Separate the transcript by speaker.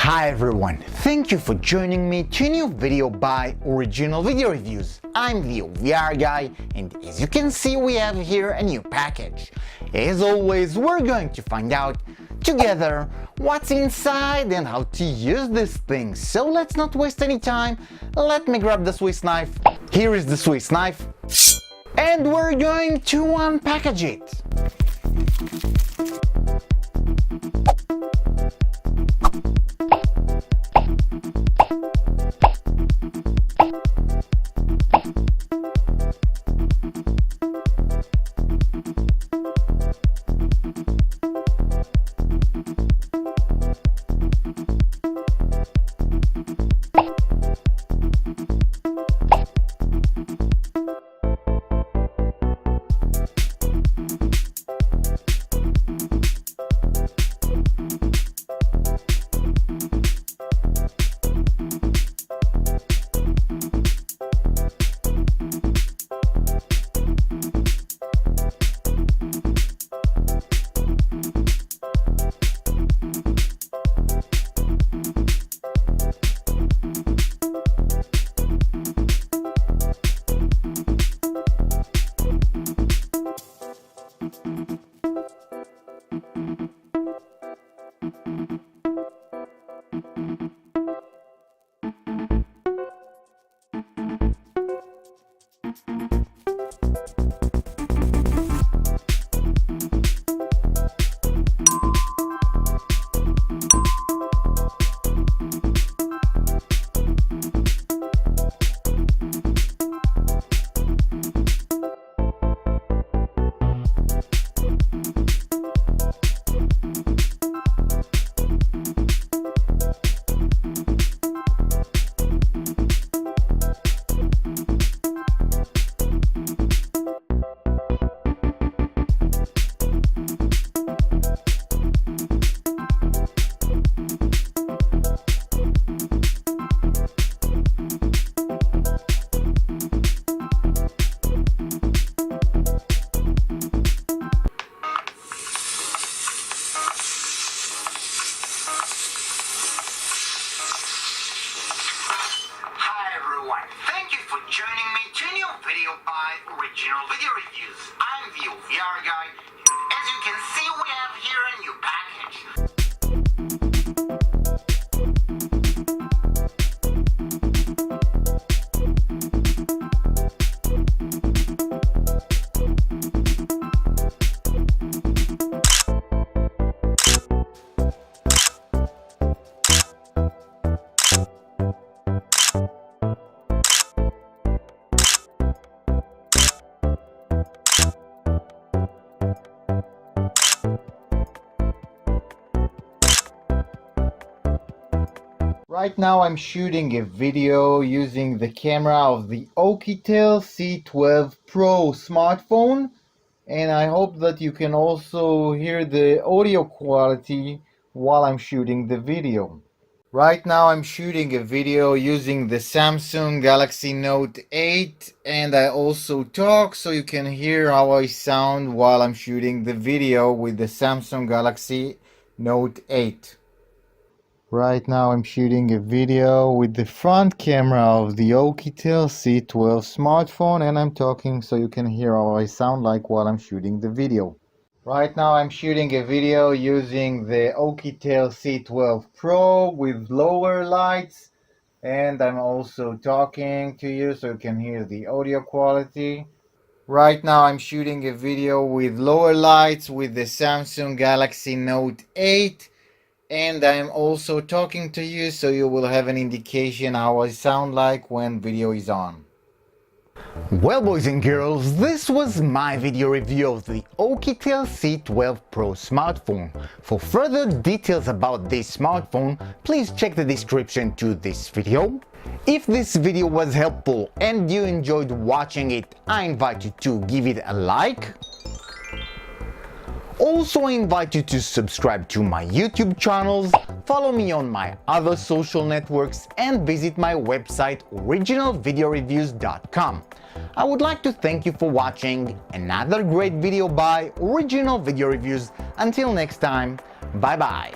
Speaker 1: Hi everyone, thank you for joining me to a new video by Original Video Reviews. I'm the OVR guy, and as you can see we have here a new package. As always, we're going to find out together what's inside and how to use this thing. So let's not waste any time, let me grab the Swiss knife. Here is the Swiss knife, and we're going to unpackage it.
Speaker 2: Joining me to a new video by Original Video Reviews. I'm the OVR guy. As you can see, we have here a new package.
Speaker 1: Right now I'm shooting a video using the camera of the OUKITEL C12 Pro smartphone, and I hope that you can also hear the audio quality while I'm shooting the video. Right now I'm shooting a video using the Samsung Galaxy Note 8, and I also talk so you can hear how I sound while I'm shooting the video with the Samsung Galaxy Note 8. Right now I'm shooting a video with the front camera of the OUKITEL C12 smartphone, and I'm talking so you can hear how I sound like while I'm shooting the video. Right now I'm shooting a video using the OUKITEL C12 Pro with lower lights, and I'm also talking to you so you can hear the audio quality. Right now I'm shooting a video with lower lights with the Samsung Galaxy Note 8, and I'm also talking to you so you will have an indication how I sound like when video is on. Well, boys and girls, this was my video review of the OUKITEL C12 Pro smartphone. For further details about this smartphone, please check the description to this video. If this video was helpful and you enjoyed watching it, I invite you to give it a like. Also, I invite you to subscribe to my YouTube channels, follow me on my other social networks, and visit my website originalvideoreviews.com. I would like to thank you for watching another great video by Original Video Reviews. Until next time, bye bye.